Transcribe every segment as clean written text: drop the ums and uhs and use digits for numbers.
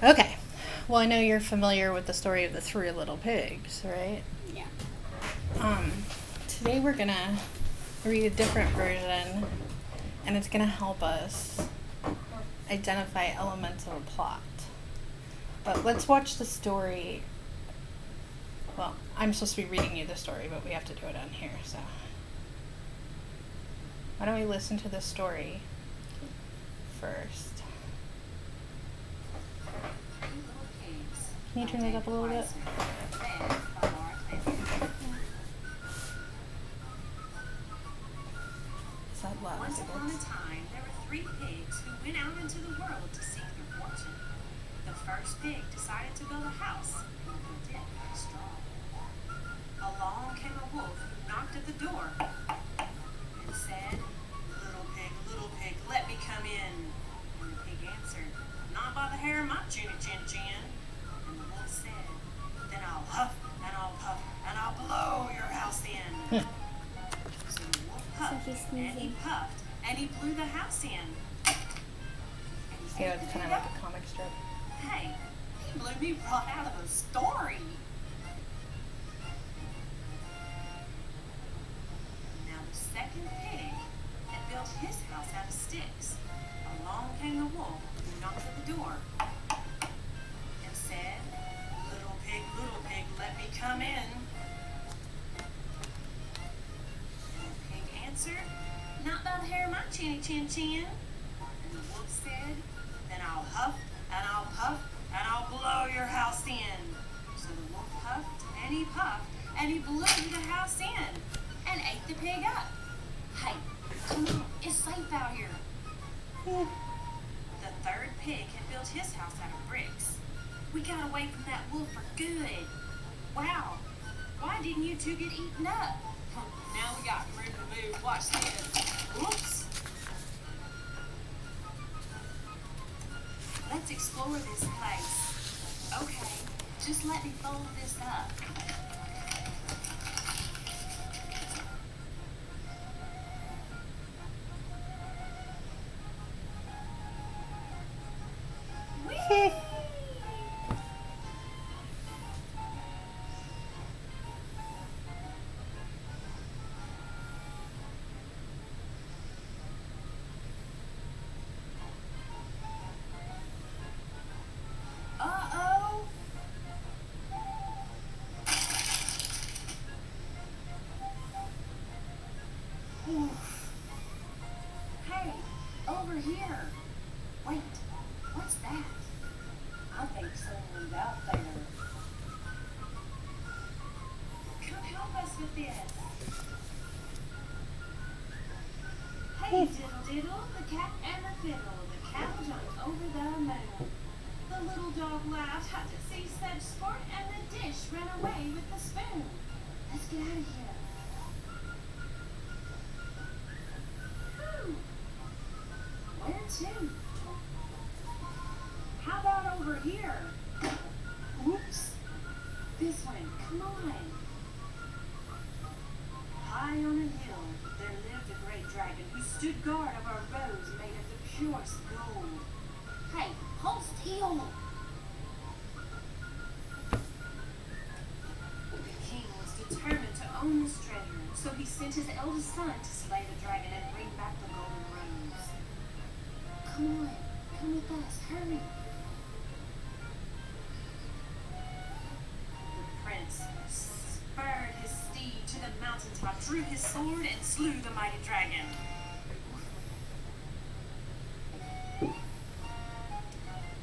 Okay. Well, I know you're familiar with the story of the three little pigs, right? Yeah. Um, Today we're gonna read a different version, and it's gonna help us identify elements of a plot. But let's watch the story. Well, I'm supposed to be reading you the story, but we have to do it on here, so. Why don't we listen to the story first? Can you turn it up a little bit? Is that loud? Once upon a time, there were three pigs who went out into the world to seek their fortune. The first pig decided to build a house and built it out of straw. Along came a wolf who knocked at the door and said, little pig, let me come in." And the pig answered, "Not by the hair of my chinny chin chin." And the wolf said, "Then I'll huff and I'll puff and I'll blow your house in." So the wolf huffed and he puffed and he blew the house in. And he Yeah, said, it's kind of like a comic strip. "Hey, he blew me right out of the story." Now the second pig had built his house out of sticks. Along came the wolf who knocked at the door and said, little pig, let me come in." And the pig answered, "Not by the hair of my chinny chin chin." And the wolf said, "Then I'll huff and I'll puff and I'll blow your house in." So the wolf huffed and he puffed and he blew the house in and ate the pig up. Hey, come on, it's safe out here. The third pig had built his house out of bricks. "We got away from that wolf for good. Wow, why didn't you two get eaten up? Now we got room to move. Watch this. Whoops. Let's explore this place. Okay, just let me fold this up." Whee! Uh-oh. Hey, over here. Wait, what's that? I think someone's out there. Come help us with this. Hey, diddle diddle, the cat and the fiddle. The cow jumped over the moon. The little dog laughed how to see such sport, and the dish ran away with the spoon. Let's get out of here. Whew. Where to? How about over here? Oops. This way, come on. High on a hill, there lived a great dragon who stood guard over a rose made of the purest gold. Hey, hold still. The king was determined to own this treasure, so he sent his eldest son to slay the dragon and bring back the golden rose. Come on, come with us, hurry. The prince spurred his steed to the mountaintop, drew his sword, and slew the mighty dragon.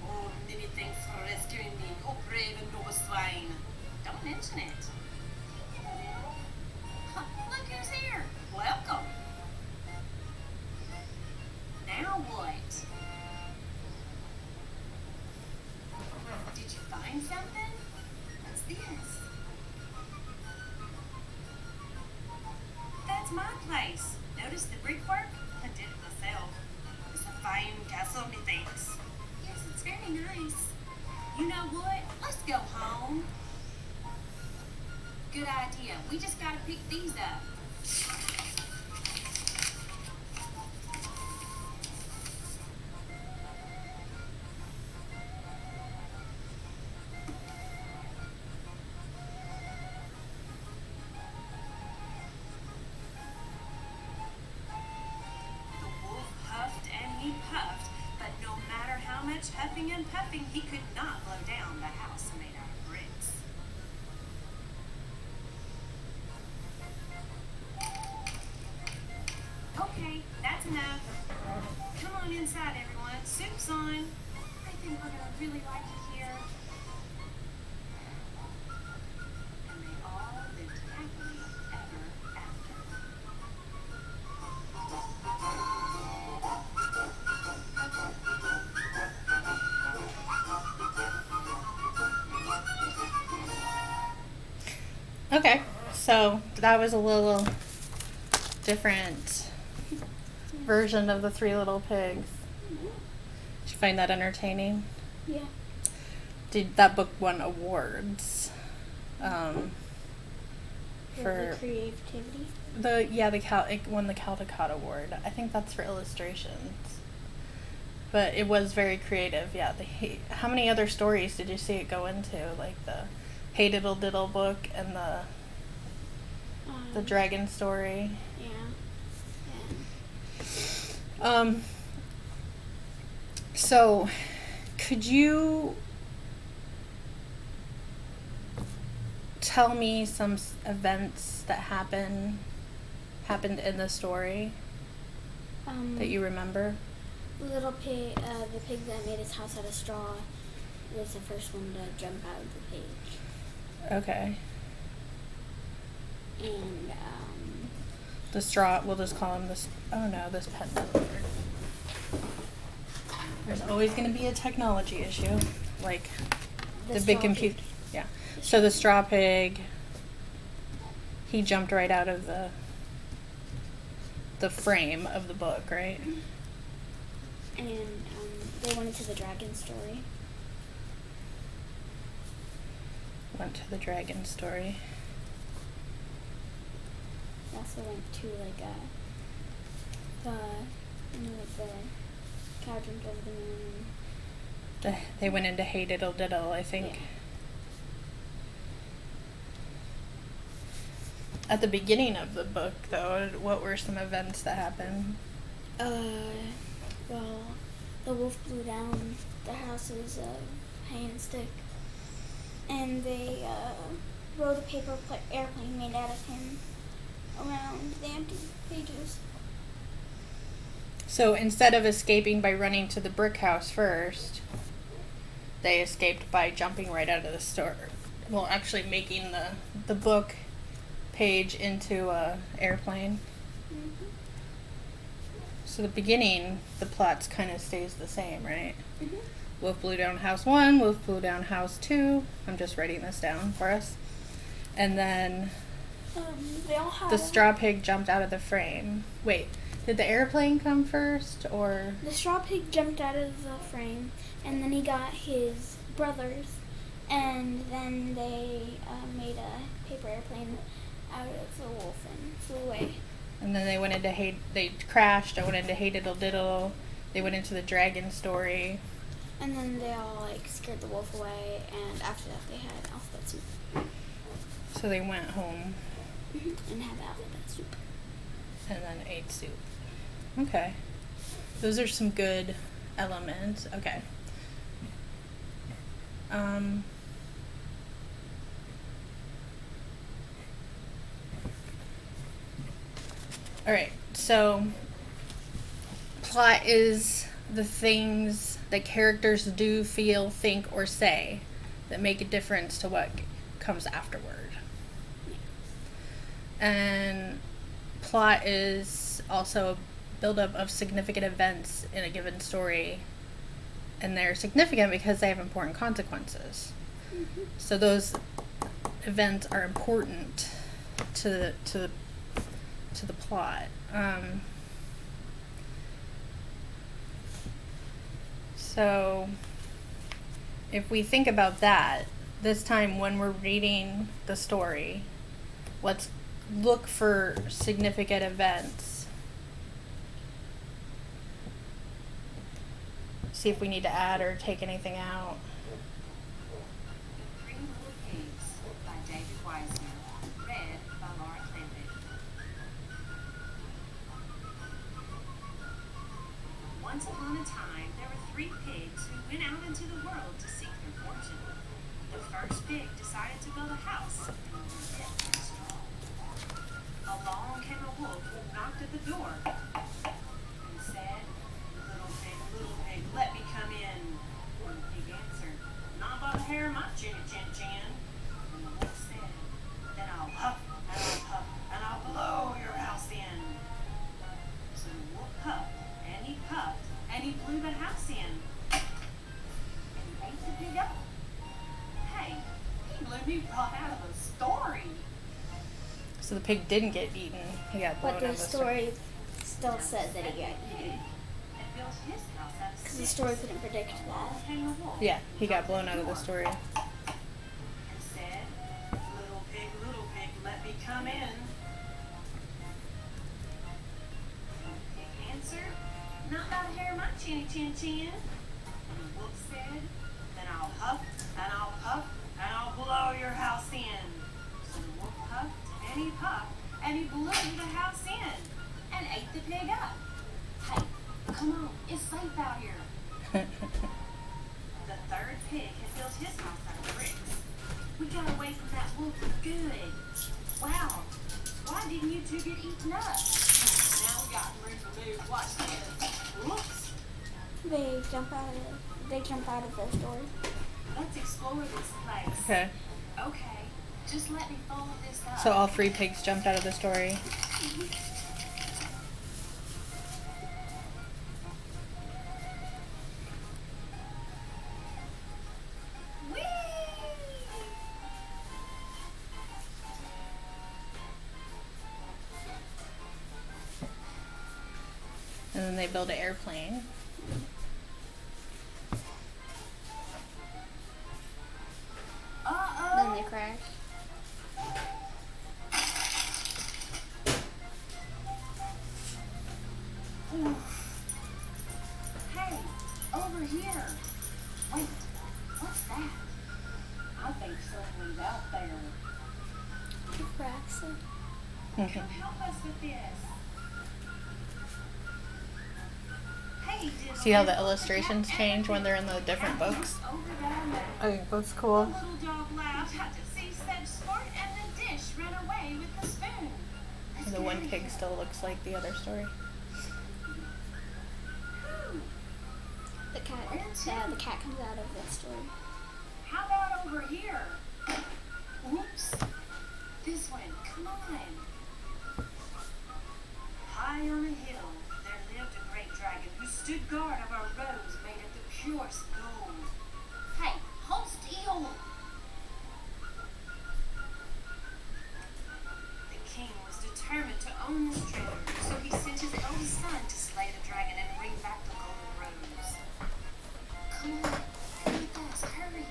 "Oh, many thanks for rescuing me, oh brave and noble swine." Don't mention it. Huh, look who's here. Welcome. Now what? Did you find something? What's this? That's my place. Notice the brickwork? I did it myself. It's a fine castle, methinks. Yes, it's very nice. You know what? Let's go home. Good idea. We just gotta pick these up. so much huffing and puffing he could not blow down the house made out of bricks. Okay, that's enough. Come on inside, everyone. Soup's on. I think we're gonna really like it here. And they all lived happily ever after. Okay, so that was a little different version of the Three Little Pigs. Did you find that entertaining? Yeah. That book won awards For creativity. It won the Caldecott Award. I think that's for illustrations. But it was very creative. Yeah. How many other stories did you see it go into? Like the Hey Diddle Diddle book and the dragon story. Yeah. So, could you tell me some events that happened in the story that you remember? The pig that made his house out of straw was the first one to jump out of the cage. Okay. And The straw, we'll just call him this. Oh no, this pet doesn't work. There's always going to be a technology issue, like the big computer. Yeah. So the straw pig, he jumped right out of the frame of the book, right? And they went into the dragon story. Went to the dragon story. They also went to the cow jumped over the moon. They went into Hey Diddle Diddle, I think. Yeah. At the beginning of the book, though, what were some events that happened? Well, the wolf blew down the houses of hay and stick, and they rode a paper airplane made out of him around the empty pages. So instead of escaping by running to the brick house first, they escaped by jumping right out of the store. Well, actually making the book page into a airplane. Mm-hmm. So the beginning, the plot kind of stays the same, right? Mm-hmm. Wolf blew down house 1, wolf blew down house 2. I'm just writing this down for us. And then They all had the straw pig jumped out of the frame. Wait, did the airplane come first, or? The straw pig jumped out of the frame, and then he got his brothers, and then they made a paper airplane out of the wolf and flew away. And then they crashed. I went into Hey Diddle Diddle. They went into the dragon story. And then they all scared the wolf away, and after that they had alphabet soup. So they went home And had alphabet soup. and then ate soup. Okay. Those are some good elements. Okay. All right. So plot is the things that characters do, feel, think, or say that make a difference to what comes afterward. And plot is also a buildup of significant events in a given story, and they're significant because they have important consequences. Mm-hmm. So those events are important to the plot. So if we think about that, this time when we're reading the story, let's look for significant events. See if we need to add or take anything out. The Three Little Pigs by David Wiseman. Read by Laura Clampitt. Once upon a time, there were three pigs who went out into the world to seek their fortune. The first pig decided to build a house and lived in straw. Along came a wolf who knocked at the door and said, little pig, let me come in. And the pig answered, not by the hair of my chinny chin chin. And the wolf said, then I'll huff and I'll puff and I'll blow your house in. So the wolf huffed and he puffed and he blew the house in. And he ate the pig up. Hey, he blew me right out of the story. So the pig didn't get eaten. He got blown But out the of the story. story still said that he got eaten. And built his house out of Because the sticks. story couldn't predict that. Came a wolf. Yeah, he got blown out of the story. And said, little pig, let me come in. And the pig answered, not by the hair of my chinny chin chin. And the wolf said, then I'll huff and I'll puff and I'll blow your house in. So the wolf huffed and he puffed and he blew the house in and ate the pig up. Hey, come on, it's safe out here. The third pig had built his house out of bricks. We got away from that wolf good. Wow, why didn't you two get eaten up? Now we got room to move. Watch this. Whoops. They jump out of their story. Let's explore this place. Okay. Okay, just let me follow this up. So all 3 pigs jumped out of the story. Whee! And then they build an airplane. Uh-oh. Then they crash. Hey, over here. Wait, what's that? I think someone's out there. The cracks. Come help us with this. Hey, did See how the illustrations change when they're in the different books? Over there. I think that's The cool. little dog laughed at to see such sport, and the dish ran away with the spoon. Let's The get one out of pig here. still looks like the other story. Whew. The cat comes out of the story. How about over here? Oops. This one. Come on. High on a hill, there lived a great dragon who stood guard over a rose made of the purest gold. Hey, hold still. The king was determined to own this treasure, so he sent his eldest son to slay the dragon and bring back the golden rose. Come on, come with us, hurry.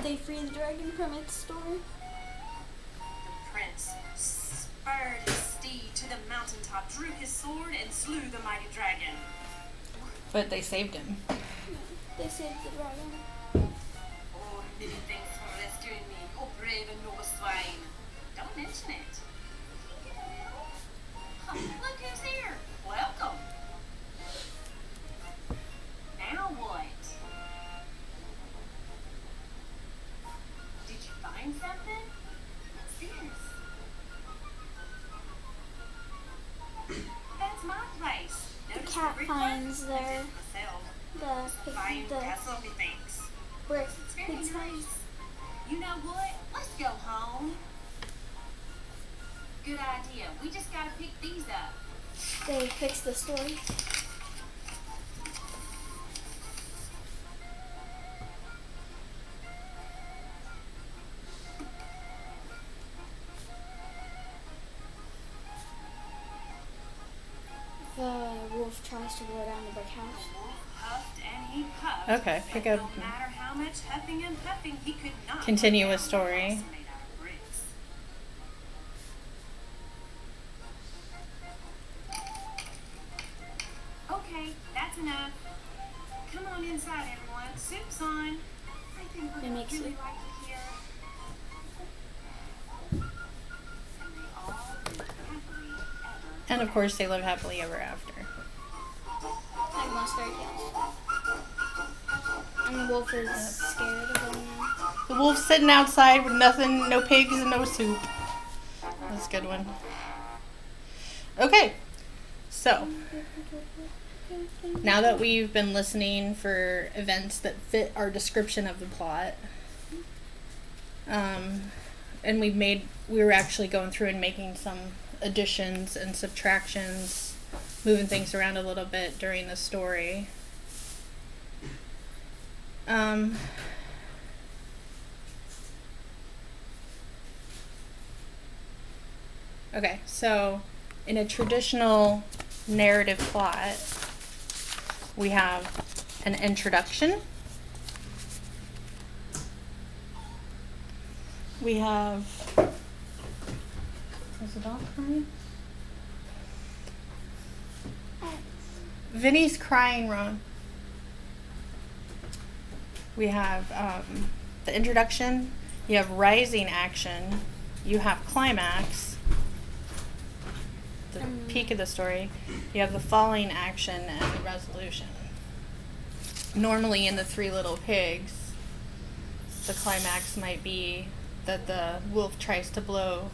They free the dragon from its story. The prince spurred his steed to the mountaintop, drew his sword, and slew the mighty dragon. But they saved him. They saved the dragon. Oh, many thanks for rescuing me, oh brave and noble swine. Don't mention it. Huh, look who's here. Welcome. Now what? Did you find something? What's this? That's my place. Notice cat brickwork? finds their- Myself. Fine The castle, methinks. brick It's very pig's house. nice. You know what? Let's go home. Good idea. We just gotta pick these up. They fix the story. The wolf tries to blow down the brick house. The wolf huffed and he puffed. Okay, but pick no up- matter how much huffing and puffing, he could not Continue blow with down the story. house made out of bricks. Okay, that's enough. Come on inside, everyone. Soup's on. I think we're They gonna make really soup. like it here. And they all lived happily ever And of course, they live happily ever after. Like most fairy tales. And the wolf is scared of going out. The wolf's sitting outside with nothing, no pigs and no soup. That's a good one. Okay, so now that we've been listening for events that fit our description of the plot, and we were actually going through and making some additions and subtractions, moving things around a little bit during the story. Okay, so in a traditional narrative plot, we have an introduction. We have... Is the dog crying? Vinny's crying, Ron. We have the introduction. You have rising action. You have climax. The peak of the story. You have the falling action and the resolution. Normally in the Three Little Pigs, the climax might be that the wolf tries to blow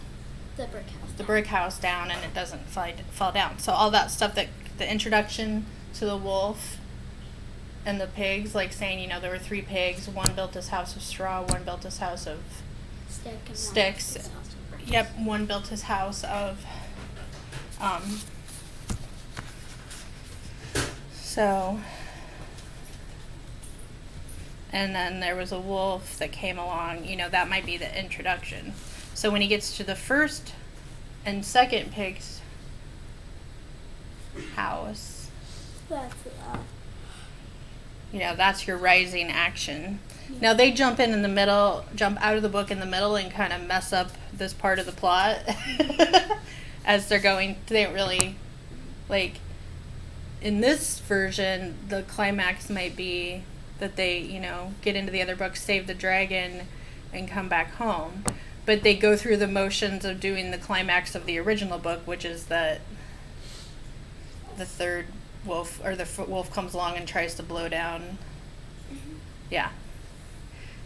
the brick house down and it doesn't fall down. So all that stuff, that the introduction to the wolf and the pigs, like saying, there were 3 pigs, one built his house of straw, one built his house of sticks. Yep, one built his house of and then there was a wolf that came along, that might be the introduction. So when he gets to the first and second pig's house, that's your rising action. Yeah. Now they jump out of the book in the middle and kind of mess up this part of the plot. As they're going, they don't really, in this version, the climax might be that they, get into the other book, save the dragon, and come back home. But they go through the motions of doing the climax of the original book, which is that the third wolf, or the wolf comes along and tries to blow down. Mm-hmm. Yeah.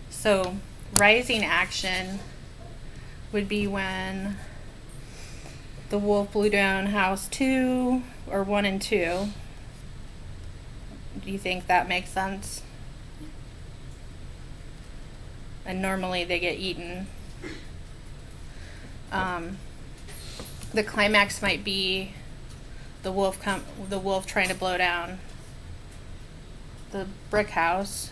So, rising action would be when the wolf blew down house 2 or 1 and 2. Do you think that makes sense? And normally they get eaten. The climax might be the wolf trying to blow down the brick house.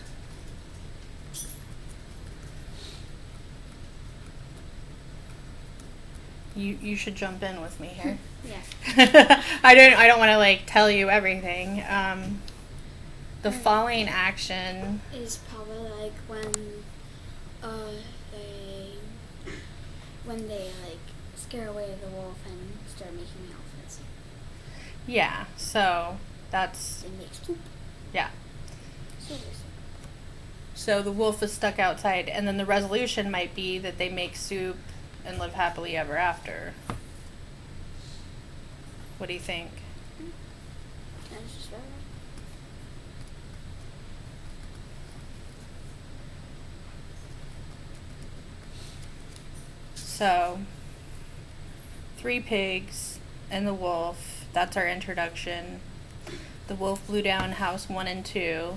You should jump in with me here. Yeah. I don't want to tell you everything. The falling action is probably when they scare away the wolf and start making outfits. Yeah. So that's. They make soup. Yeah. So the wolf is stuck outside, and then the resolution might be that they make soup and live happily ever after. What do you think? That's just right. So, 3 pigs and the wolf. That's our introduction. The wolf blew down house 1 and 2.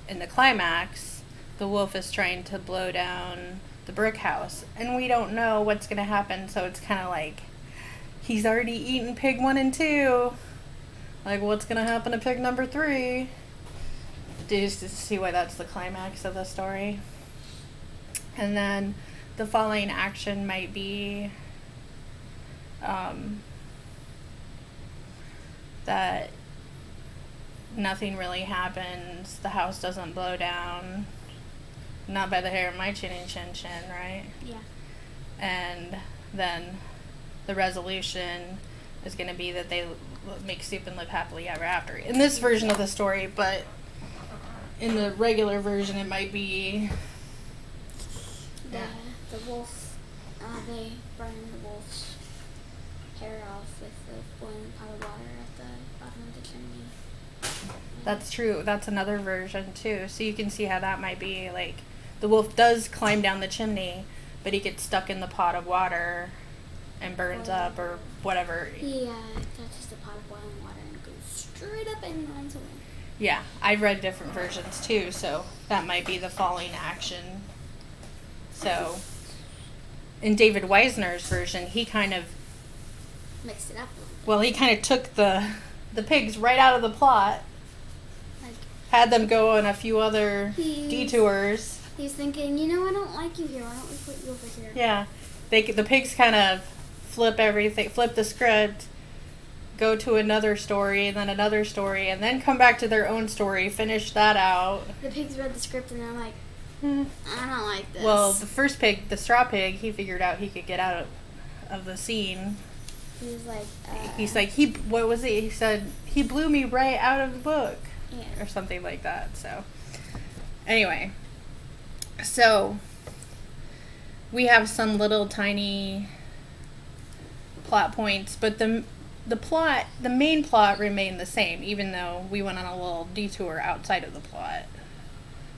In the climax, the wolf is trying to blow down the brick house, and we don't know what's going to happen, so it's kind of he's already eaten pig 1 and 2. What's going to happen to pig number 3? Do you see why that's the climax of the story? And then the following action might be that nothing really happens, the house doesn't blow down. Not by the hair of my chinny chin chin, right? Yeah. And then the resolution is going to be that they make soup and live happily ever after. In this version of the story, but in the regular version, it might be the wolf. They burn the wolf's hair off with the boiling pot of water at the bottom of the chimney. That's true. That's another version too. So you can see how that might be like the wolf does climb down the chimney, but he gets stuck in the pot of water and burns up or whatever. He touches the pot of boiling water and goes straight up and runs away. Yeah, I've read different versions too, so that might be the falling action. So in David Weisner's version, he kind of Mixed it up a little bit. well, he kind of took the pigs right out of the plot, Like, had them go on a few other He's- detours. he's thinking, you know, I don't like you here. Why don't we put you over here? Yeah, the pigs kind of flip the script, go to another story, and then another story, and then come back to their own story, finish that out. The pigs read the script and they're like, Hmm. I don't like this. Well, the first pig, the straw pig, he figured out he could get out of the scene. he was like, He's like, what was it? He said, he blew me right out of the book. yeah. Or something like that. So, anyway. So, we have some little tiny plot points, but the main plot remained the same, even though we went on a little detour outside of the plot.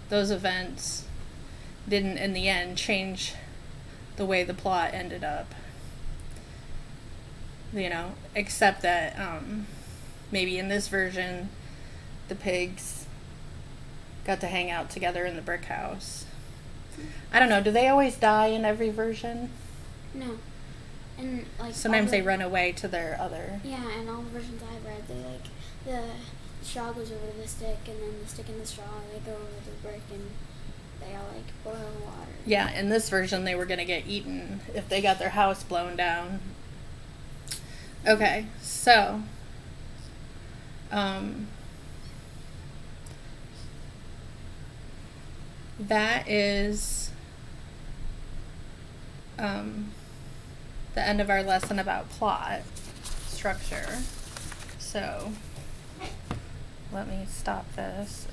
Those events didn't, in the end, change the way the plot ended up. You know, except that maybe in this version, the pigs got to hang out together in the brick house. I don't know, do they always die in every version? No. And like Sometimes all they the- run away to their other... Yeah, and all the versions I've read, they like the straw goes over to the stick, and then the stick and the straw they go over to the brick, and they all like boil water. Yeah, in this version they were going to get eaten if they got their house blown down. Okay, so... that is... the end of our lesson about plot structure. So, let me stop this.